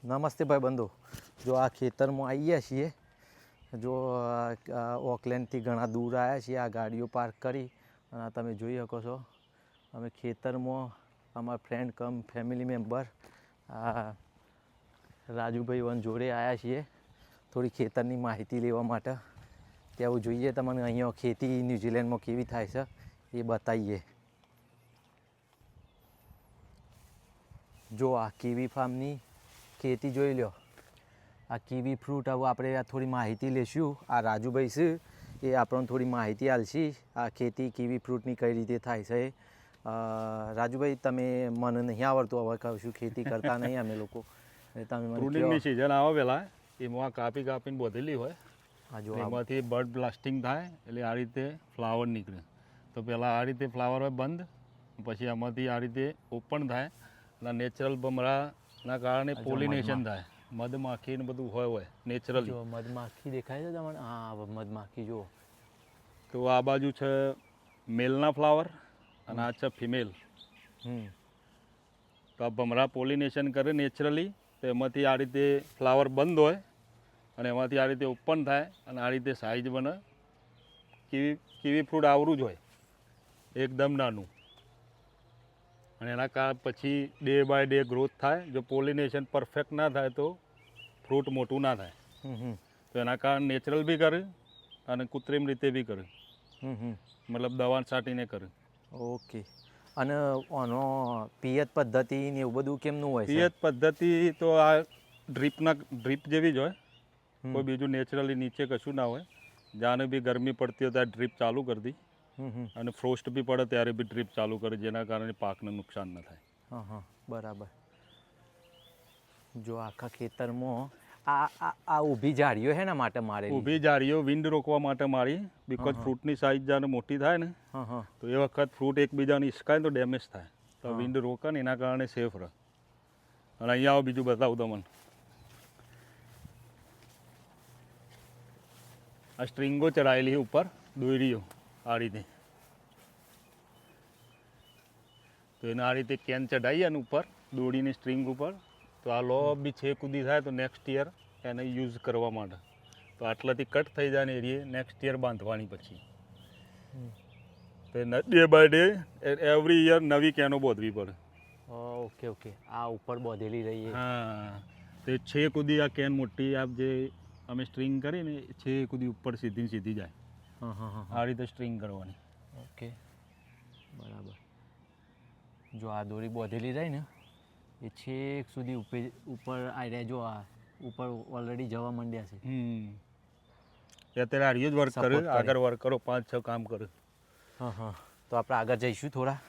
નમસ્તે ભાઈ બંધુ. જો આ ખેતરમાં આવી ગયા છીએ, જો ઓકલેન્ડથી ઘણા દૂર આવ્યા છીએ. આ ગાડીઓ પાર્ક કરી અને તમે જોઈ શકો છો અમે ખેતરમાં અમારા ફ્રેન્ડ કમ ફેમિલી મેમ્બર રાજુભાઈ વન જોડે આવ્યા છીએ થોડી ખેતરની માહિતી લેવા માટે. ત્યાં જોઈએ તમને અહીંયા ખેતી ન્યૂઝીલેન્ડમાં કેવી થાય છે એ બતાવીએ. જો આ કીવી ફાર્મની ખેતી જોઈ લો. આ કીવી ફ્રૂટ હવે આપણે થોડી માહિતી લઈશું. આ રાજુભાઈ છે એ આપણને થોડી માહિતી આપશે આ ખેતી કીવી ફ્રૂટની કઈ રીતે થાય છે. રાજુભાઈ તમે મને નહીં આવડતું, હવે કહું છું ખેતી કરતા નહીં અમે લોકો. તમે પ્રૂનિંગની સિઝન આવે પહેલાં એમાં કાપીને બોધેલી હોય, એમાંથી બર્ડ બ્લાસ્ટિંગ થાય એટલે આ રીતે ફ્લાવર નીકળે. તો પહેલાં આ રીતે ફ્લાવર હોય બંધ, પછી આમાંથી આ રીતે ઓપન થાય અને નેચરલ ભમરાના કારણે પોલિનેશન થાય. મધમાખી ને બધું હોય નેચરલી. મધમાખી દેખાય છે તમને? હા, મધમાખી જુઓ. તો આ બાજુ છે મેલના ફ્લાવર અને આ છે ફિમેલ. તો આ ભમરા પોલિનેશન કરે નેચરલી. તો એમાંથી આ રીતે ફ્લાવર બંધ હોય અને એમાંથી આ રીતે ઓપન થાય અને આ રીતે સાઇઝ બને. કીવી ફ્રૂટ આવરું જ હોય, એકદમ નાનું. અને એના પછી ડે બાય ડે ગ્રોથ થાય. જો પોલિનેશન પરફેક્ટ ના થાય તો ફ્રૂટ મોટું ના થાય. તો એના કારણે નેચરલ બી કરે અને કૃત્રિમ રીતે બી કરે, મતલબ દવા છાંટીને કરે. ઓકે. અને આનો પિયત પદ્ધતિ ને એવું બધું કેમનું હોય? પિયત પદ્ધતિ તો આ ડ્રીપ જેવી જ હોય. કોઈ બીજું નેચરલી નીચે કશું ના હોય. જાને બી ગરમી પડતી હોય ત્યારે ડ્રીપ ચાલુ કરી દી અને ફ્રોસ્ટ બી પડે ત્યારે બી ડ્રીપ ચાલુ કરે, જેના કારણે પાકને નુકસાન ન થાય. હા, બરાબર. જો આખા ખેતરમાં આ ઊભી જાળીઓ હે ને માટે મારે? ઊભી જાળીઓ વિન્ડ રોકવા માટે મારી. બિકોઝ ફ્રૂટની સાઇઝ જ્યારે મોટી થાય ને તો એ વખત ફ્રૂટ એકબીજાને હિસકાય તો ડેમેજ થાય. તો વિન્ડ રોકે ને એના કારણે સેફ રહે. અને અહીંયા આવો બીજું બતાવું તમને. આ સ્ટ્રિંગો ચડાયેલી ઉપર દોરીઓ આ રીતે. તો એને આ રીતે કેન ચડાવીએ ને ઉપર દોડીની સ્ટ્રિંગ ઉપર, તો આ લો બી છે કૂદી થાય તો નેક્સ્ટ યર એને યુઝ કરવા માટે. તો આટલાથી કટ થઈ જાય ને એરિયે નેક્સ્ટ યર બાંધવાની પછી. તો day by day every year નવી કેનો બોધવી પડે. ઓકે. આ ઉપર બોધેલી રહીએ. હા, તો છે કૂદી આ કેન મોટી આપ જે અમે સ્ટ્રિંગ કરીને છે કૂદી ઉપર સીધી જાય. આ રીતે સ્ટ્રિંગ કરવાની. ઓકે, બરાબર. જો આ દોરી બોધેલી રહી ને એ છેક સુધી ઉપર આવી રહ્યા. જો આ ઉપર ઓલરેડી જવા માંડ્યા છે. અત્યારે આર્યો જ વર્ક કરે, આગળ વર્ક કરો 5-6 કામ કરે. તો આપણે આગળ જઈશું થોડા.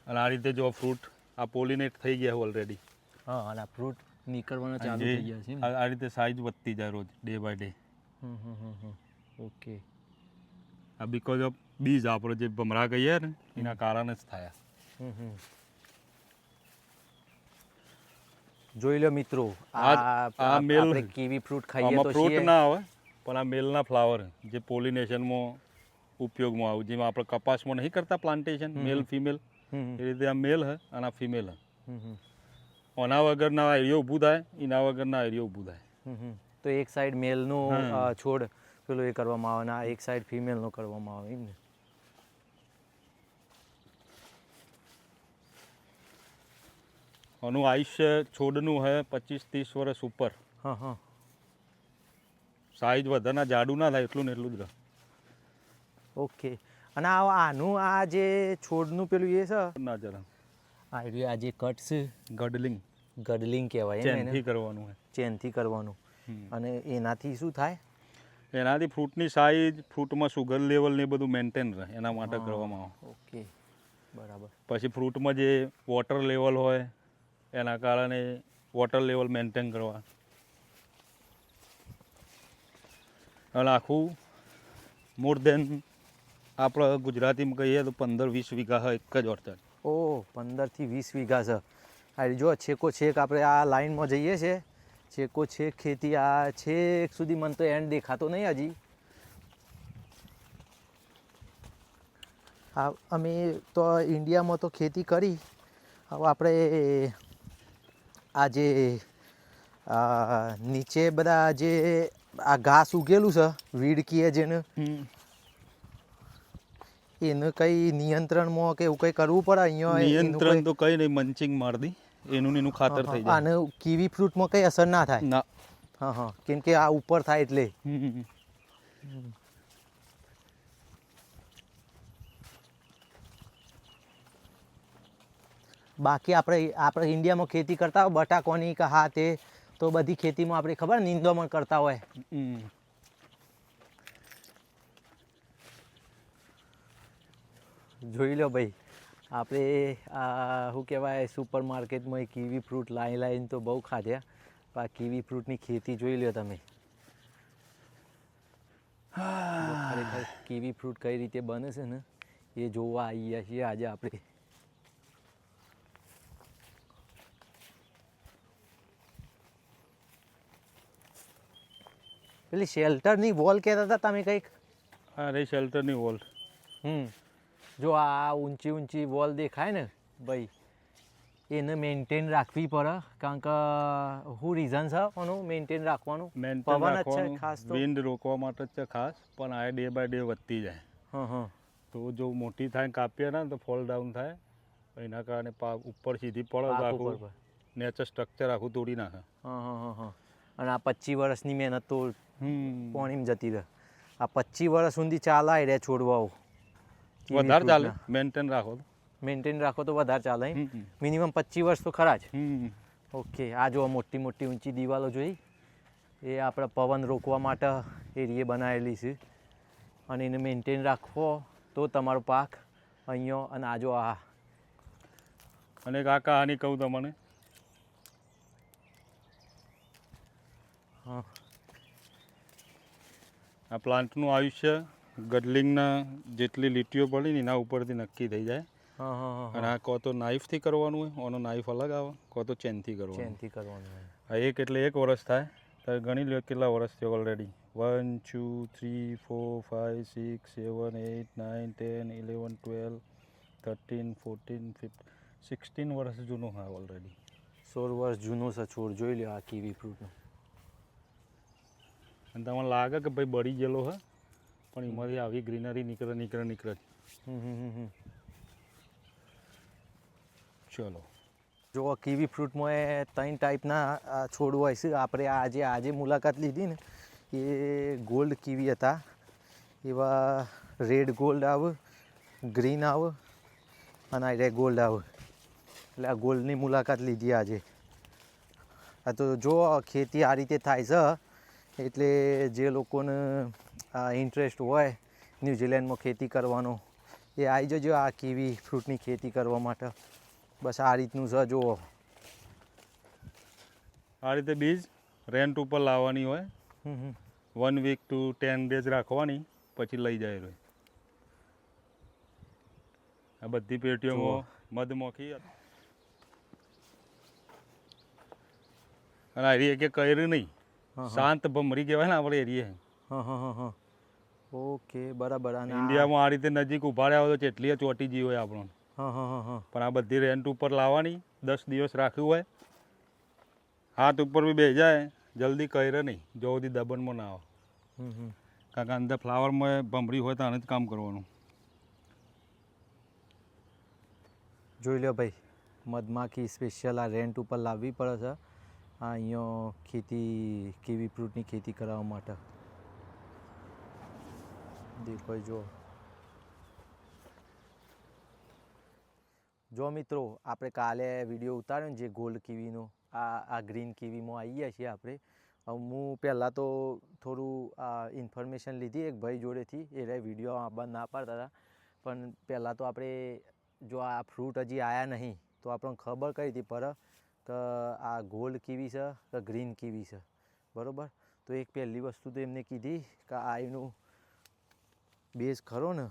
અને આ રીતે જો ફ્રૂટ આ પોલિનેટ થઈ ગયા ઓલરેડી. હા, અને આ ફ્રૂટ નીકળવાના ચાલુ થઈ ગયા છે. આ રીતે સાઇઝ વધતી જાય રોજ ડે બાય ડે. ઓકે. આ બીકોઝ ઓફ બીજ આપણે જે ભમરા કહીએ ને એના કારણે જ થયા. જોઈ લો મિત્રો, આ મેલ કીવી ફ્રૂટ ખાઈએ તો ફ્રૂટ ના આવે પણ આ મેલના ફ્લાવર જે પોલિનેશનમાં ઉપયોગમાં આવે. જેમાં આપણે કપાસમાં નહીં કરતા પ્લાન્ટેશન મેલ ફિમેલ, એ રીતે આ મેલ હે અને આ ફિમેલ હે. આના વગરના એરિયો ઊભું થાય, એના વગરના એરિયો ઊભું થાય. તો એક સાઈડ મેલનું છોડ પેલું એ કરવામાં આવે ને એક સાઈડ ફિમેલનો કરવામાં આવે એમ ને? આનું આયુષ્ય છોડનું હે 25-30 વર્ષ ઉપર. સાઈઝ વધારે જાડું ના થાય એટલું ને એટલું જ રહે. ઓકે. અને આનું આ જે છોડનું પેલું એ છે ના જરા આ જે કટ છે ગડલિંગ કહેવાય. ચેનથી કરવાનું હોય. ચેનથી કરવાનું. અને એનાથી શું થાય? એનાથી ફ્રૂટની સાઈઝ, ફ્રૂટમાં સુગર લેવલ ને બધું મેન્ટેન રહે, એના માટે કરવામાં આવે. ઓકે, બરાબર. પછી ફ્રૂટમાં જે વોટર લેવલ હોય એના કારણે વોટર લેવલ મેન્ટેન કરવા. અને આખું મોર દેન આપણે ગુજરાતીમાં કહીએ તો 15-20 વીઘા હોય એક જ ઓર્ચર્ડ. 15 થી 20 વીઘા છે. આ જો છેકો છેક આપણે આ લાઈનમાં જઈએ છીએ, છેકો છેક ખેતી આ છેક સુધી મને તો એન્ડ દેખાતો નહીં હજી. અમે તો ઇન્ડિયામાં તો ખેતી કરી. હવે આપણે આ જે નીચે બધા જે આ ઘાસ ઉગેલું છે વીડ કીએ જેને એનું કઈ નિયંત્રણમાં કે એવું કઈ કરવું પડે અહીંયા નિયંત્રણ તો કઈ નહીં, મંચિંગ માર દી, એનું ને એનું ખાતર થઈ જાય. અને કીવી ફ્રૂટમાં કઈ અસર ના થાય? ના. હા હા, કેમ કે આ ઉપર થાય એટલે. બાકી આપણે ઇન્ડિયામાં ખેતી કરતા હોય બટાકોની કે હા તે, તો બધી ખેતીમાં આપણે ખબર નિંદોમાં કરતા હોય. જોઈ લો ભાઈ, આપણે શું કહેવાય સુપર માર્કેટમાં કીવી ફ્રૂટ લાવીને તો બહુ ખાધ્યા, પણ આ કીવી ફ્રૂટની ખેતી જોઈ લો તમે. ખરેખર કીવી ફ્રૂટ કઈ રીતે બને છે ને એ જોવા આવી છીએ આજે આપણે. પેલી શેલ્ટરની વોલ કહેતા હતા તમે કંઈક? હા રે, શેલ્ટરની વોલ. જો આ ઊંચી ઊંચી વોલ દેખાય ને ભાઈ, એને મેન્ટેન રાખવી પડે, કારણ કે શું રીઝન છે એનું મેન્ટેન રાખવાનું? પવન જ છે ખાસ, તો વિન્ડ રોકવા માટે જ છે ખાસ, પણ આ ડે બાય ડે વધતી જાય. તો જો મોટી થાય કાપીએ ને તો ફોલ ડાઉન થાય, એના કારણે ઉપર સીધી પડે, આખું નેચર સ્ટ્રક્ચર આખું તોડી નાખે. અને આ 25 વર્ષની મહેનત તો પાણીમાં જતી રહે. આ 25 વર્ષ સુધી ચાલાય રે છોડવાઓ. વધારે ચાલે મેન્ટેન રાખો તો. મેન્ટેન રાખો તો વધારે ચાલે. મિનિમમ 25 વર્ષ તો ખરા જ. ઓકે, આ જો મોટી મોટી ઊંચી દિવાલો જોઈ, એ આપણે પવન રોકવા માટે એરિયે બનાવેલી છે, અને એને મેન્ટેન રાખવો તો તમારો પાક અહીંયા. અને આ જો આ, અને એક આ કહાની કહું તમને. આ પ્લાન્ટનું આયુષ્ય ગડલિંગના જેટલી લીટીઓ પડી ને એના ઉપરથી નક્કી થઈ જાય. અને આ કહો તો નાઈફથી કરવાનું હોય, ઓનો નાઈફ અલગ આવે, કહો તો ચેનથી કરવાનું. આ એક એટલે 1 વર્ષ થાય, તો ગણી લો કેટલા વર્ષ થયો ઓલરેડી. 1 2 3 4 5 6 7 8 9 10 11 12 13 14 15 16 વર્ષ જૂનો હા ઓલરેડી. 16 વર્ષ જૂનો છે છોડ. જોઈ લો આ કીવી ફ્રૂટનો. અને તમને લાગે કે ભાઈ બળી ગયેલો હે, પણ એમાંથી આવી ગ્રીનરી નીકળે. ચલો, જો કીવી ફ્રૂટમાં એ 3 ટાઈપના છોડ હોય છે. આપણે આજે મુલાકાત લીધી ને એ ગોલ્ડ કીવી હતા. એવા રેડ ગોલ્ડ આવે, ગ્રીન આવે, અને આ ગોલ્ડ આવે. એટલે આ ગોલ્ડની મુલાકાત લીધી આજે. આ તો જો ખેતી આ રીતે થાય છે, એટલે જે લોકોને ઇન્ટરેસ્ટ હોય ન્યૂઝીલેન્ડમાં ખેતી કરવાનો, એ આવી જજો આ કીવી ફ્રૂટની ખેતી કરવા માટે. બસ આ રીતનું છે. જુઓ, આ રીતે બીજ રેન્ટ ઉપર લાવવાની હોય, 1 વીક to 10 days રાખવાની, પછી લઈ જાય રહ્યો. આ બધી પેટીઓમાં મધમાખી. અને આ એરિયા કે કર્યું નહીં, શાંત ભમરી કહેવાય ને આપણે એરિયા. ઓકે, બરાબર. ઇન્ડિયામાં આ રીતે નજીક ઉભા રહ્યા હોય તો કેટલી ચોટી જી હોય આપણને. પણ આ બધી રેન્ટ ઉપર લાવવાની, 10 દિવસ રાખ્યું હોય, હાથ ઉપર બી બે જાય, જલ્દી કર્યો નહીં, જો સુધી દબનમાં ના આવે. કારણ કે અંદર ફ્લાવરમાં ભમરી હોય તો આને જ કામ કરવાનું. જોઈ લો ભાઈ, મધમાખી સ્પેશિયલ આ રેન્ટ ઉપર લાવવી પડે છે આ અહીંયા કીવી ફ્રૂટની ખેતી કરવા માટે. દેખો, જો મિત્રો, આપણે કાલે વિડીયો ઉતાર્યો ને જે ગોલ્ડ કીવીનો, આ ગ્રીન કીવીમાં આવી ગયા છીએ આપણે. હું પહેલાં તો થોડું ઇન્ફોર્મેશન લીધી એક ભાઈ જોડેથી, એ વિડીયો બંધ ના પાડતા હતા. પણ પહેલાં તો આપણે જો આ ફ્રૂટ હજી આવ્યા નહીં તો આપણને ખબર કઈ હતી પડે કે આ ગોલ્ડ કીવી છે કે ગ્રીન કીવી છે, બરાબર? તો એક પહેલી વસ્તુ તો એમને કીધી કે આ એનું બેઝ ખરો ને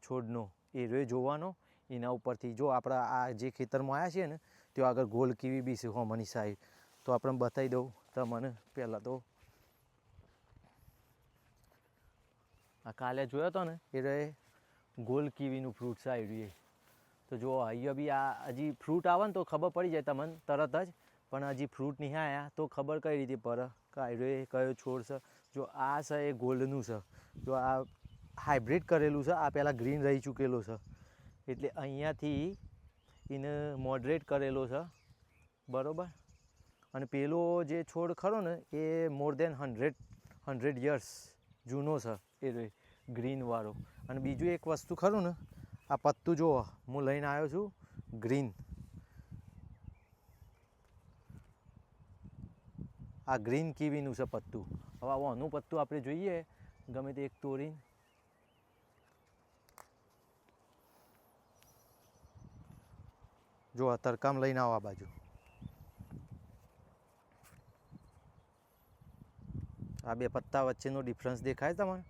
છોડનો, એ રહ્યો જોવાનો. એના ઉપરથી જો આપણે આ જે ખેતરમાં આવ્યા છીએ ને ત્યાં આગળ ગોલ્ડ કીવી બી છે હોમની સાઈડ, તો આપણે બતાવી દઉં તમને. પહેલાં તો આ કાલે જોયો હતો ને એ રહે ગોલ્ડ કીવીનું ફ્રૂટ છે આવ્યું. તો જો અહીંયા બી આ હજી ફ્રૂટ આવે ને તો ખબર પડી જાય તમને તરત જ, પણ હજી ફ્રૂટ નહીં આવ્યા તો ખબર કઈ રીતે પડે કે આયરો કયો છોડ છે. જો આ છે એ ગોલ્ડનું છે, જો આ હાઇબ્રિડ કરેલું છે, આ પહેલાં ગ્રીન રહી ચૂકેલો છે, એટલે અહીંયાથી એને મોડરેટ કરેલો છે, બરાબર. અને પેલો જે છોડ ખરો ને એ મોર દેન 100 યર્સ જૂનો છે એ ગ્રીનવાળો. અને બીજું એક વસ્તુ ખરું ને, આ પત્તું જુઓ હું લઈને આવ્યો છું ગ્રીન, આ ગ્રીન કીવીનું છે પત્તું. હવે આનું પત્તું આપણે જોઈએ ગમે તે એક તોડીને, જો આ તરકામ લઈને આવો આ બાજુ. આ બે પત્તા વચ્ચેનો ડિફરન્સ દેખાય તમને?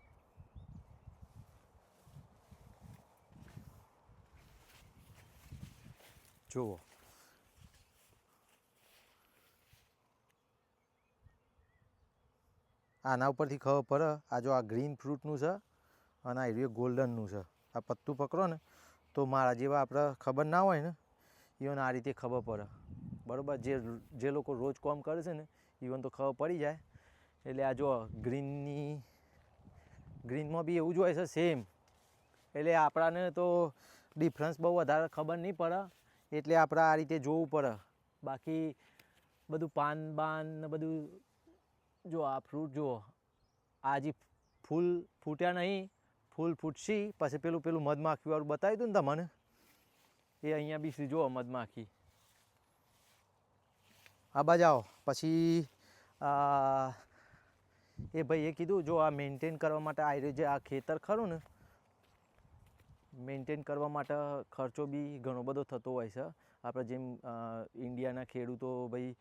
જુઓ, આના ઉપરથી ખબર પડે આ જો આ ગ્રીન ફ્રૂટનું છે અને આ એરિયો ગોલ્ડનનું છે. આ પત્તું પકડો ને તો મારા જેવા આપણે ખબર ના હોય ને ઇવન આ રીતે ખબર પડે, બરાબર. જે લોકો રોજ કામ કરે છે ને ઇવન તો ખબર પડી જાય. એટલે આ જો ગ્રીનમાં બી એવું જ હોય છે સેમ. એટલે આપણાને તો ડિફરન્સ બહુ વધારે ખબર નહીં પડે, એટલે આપણે આ રીતે જોવું પડે. બાકી બધું પાન બાન ને બધું, જો આ ફ્રૂટ જુઓ, આ હજી ફૂલ ફૂટ્યા નહીં, ફૂલ ફૂટશી પછી પેલું મધમાખીવાળું બતાવ્યું હતું ને તમને, એ અહીંયા બી જુઓ મધમાખી. આ બાજુ આવો. પછી એ ભાઈએ કીધું જો આ મેન્ટેન કરવા માટે આ જે આ ખેતર ખરું ને, મેન્ટેન કરવા માટે ખર્ચો બી ઘણો બધો થતો હોય છે. આપણે જેમ ઇન્ડિયાના ખેડૂતો ભાઈ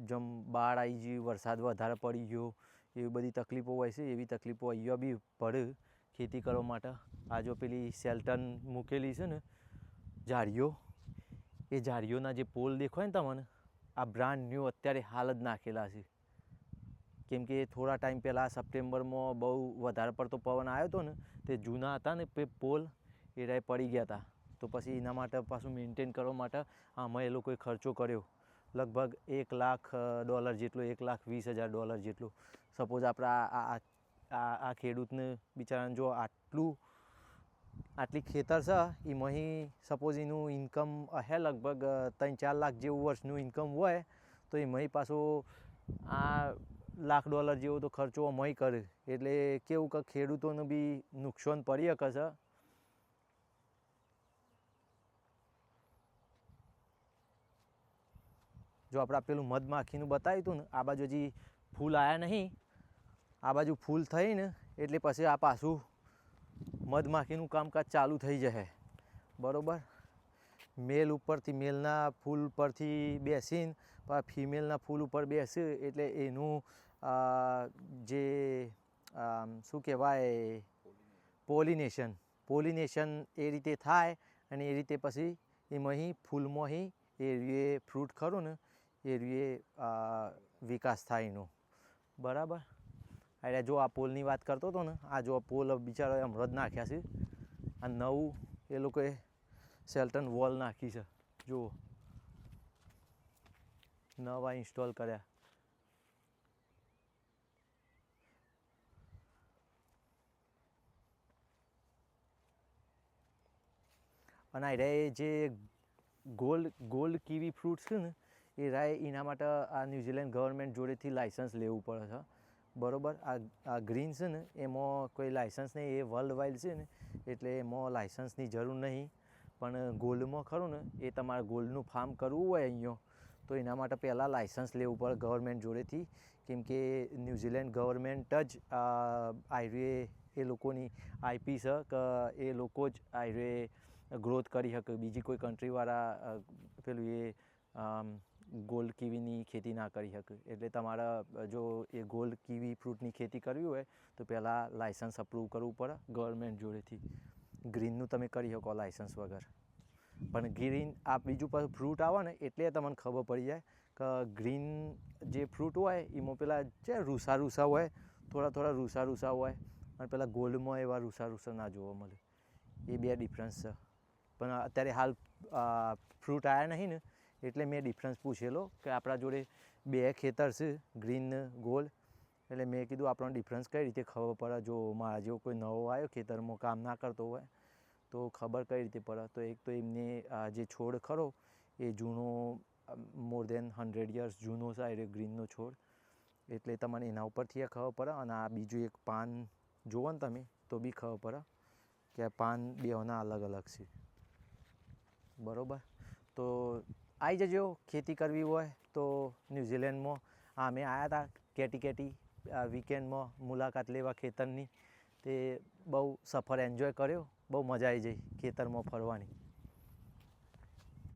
જેમ બાળ આવી ગઈ, વરસાદ વધારે પડી ગયો, એવી બધી તકલીફો હોય છે, એવી તકલીફો અહીંયા બી પડે ખેતી કરવા માટે. આ જો પેલી શેલ્ટન મૂકેલી છે ને ઝાડીઓ, એ ઝાડીઓના જે પોલ દેખાય ને તમને, આ બ્રાન્ડ ન્યૂ અત્યારે હાલ જ નાખેલા છે. કેમ કે થોડા ટાઈમ પહેલાં સપ્ટેમ્બરમાં બહુ વધારે પડતો પવન આવ્યો હતો ને, તે જૂના હતા ને પોલ એ રાય પડી ગયા હતા. તો પછી એના માટે પાછું મેન્ટેન કરવા માટે આમાં એ લોકોએ ખર્ચો કર્યો લગભગ $1 લાખ જેટલો, $1,20,000 જેટલો. સપોઝ આપણે આ ખેડૂતને બિચારાને જો આટલી ખેતર છે એમાં સપોઝ એનું ઇન્કમ હે લગભગ 3-4 લાખ જેવું વર્ષનું ઇન્કમ હોય, તો એમાં પાછું આ $1 લાખ જેવો તો ખર્ચો અમે કરે. એટલે કેવું કે ખેડૂતોને બી નુકસાન પડી શકે છે. જો આપણે પેલું મધમાખીનું બતાવ્યું હતું ને, આ બાજુ હજી ફૂલ આવ્યા નહીં, આ બાજુ ફૂલ થઈ ને એટલે પછી આ પાછું મધમાખીનું કામકાજ ચાલુ થઈ જશે, બરાબર. મેલ ઉપરથી મેલના ફૂલ પરથી બેસીને ફિમેલના ફૂલ ઉપર બેસે એટલે એનું જે શું કહેવાય પોલિનેશન એ રીતે થાય. અને એ રીતે પછી એમાં ફૂલમાં એ ફ્રૂટ ખરું ને એ વિકાસ થાય એનો, બરાબર. એટલે જો આ પોલની વાત કરતો હતો ને, આ જો પોલ બિચારો હમણાં જ નાખ્યા છે. આ નવું એ લોકોએ શેલ્ટન વોલ નાખી છે, જુઓ નવા ઇન્સ્ટોલ કર્યા. અને આ જે ગોલ્ડ કીવી ફ્રૂટ્સ છે ને, એ રાય એના માટે આ ન્યૂઝીલેન્ડ ગવર્મેન્ટ જોડેથી લાઇસન્સ લેવું પડે છે, બરાબર. આ ગ્રીન છે ને એમાં કોઈ લાઇસન્સ નહીં, એ વર્લ્ડ વાઇડ છે ને એટલે એમાં લાઇસન્સની જરૂર નહીં. પણ ગોલ્ડમાં ખરું ને, એ તમારે ગોલ્ડનું ફાર્મ કરવું હોય અહીંયા, તો એના માટે પહેલાં લાઇસન્સ લેવું પડે ગવર્મેન્ટ જોડેથી. કેમ કે ન્યૂઝીલેન્ડ ગવર્મેન્ટ જ એ લોકોની આઈપી છે કે એ લોકો જ ગ્રોથ કરી શકે, બીજી કોઈ કન્ટ્રીવાળા પેલું એ ગોલ્ડ કીવીની ખેતી ના કરી શકે. એટલે તમારે જો એ ગોલ્ડ કીવી ફ્રૂટની ખેતી કરવી હોય તો પહેલાં લાઇસન્સ અપ્રૂવ કરવું પડે ગવર્મેન્ટ જોડેથી. ગ્રીનનું તમે કરી શકો લાઇસન્સ વગર. પણ ગ્રીન આ બીજું પાછું ફ્રૂટ આવે ને એટલે તમને ખબર પડી જાય કે ગ્રીન જે ફ્રૂટ હોય એમાં પેલા છે રૂસા હોય, થોડા રૂસા હોય, અને પેલા ગોલ્ડમાં એવા રૂસા ના જોવા મળે. એ બે ડિફરન્સ છે. પણ અત્યારે હાલ ફ્રૂટ આવ્યા નહીં ને એટલે મેં ડિફરન્સ પૂછેલો કે આપણા જોડે 2 ખેતર છે ગ્રીન ગોલ્ડ, એટલે મેં કીધું આપણને ડિફરન્સ કઈ રીતે ખબર પડે, જો મારા જેવો કોઈ નવો આવ્યો ખેતરમાં કામ ના કરતો હોય તો ખબર કઈ રીતે પડે. તો એક તો એમને જે છોડ ખરો એ જૂનો મોર દેન 100 યર્સ જૂનો છે એ ગ્રીનનો છોડ, એટલે તમને એના ઉપરથી ખબર પડે. અને આ બીજું એક પાન જુઓ ને તમે તો બી ખબર પડે કે આ પાન બેઓના અલગ અલગ છે. બરાબર, તો આવી જજો ખેતી કરવી હોય તો ન્યૂઝીલેન્ડમાં. અમે આવ્યા હતા કેટી વીકેન્ડમાં મુલાકાત લેવા ખેતરની, તે બહુ સફર એન્જોય કર્યો, બહુ મજા આવી જઈ ખેતરમાં ફરવાની.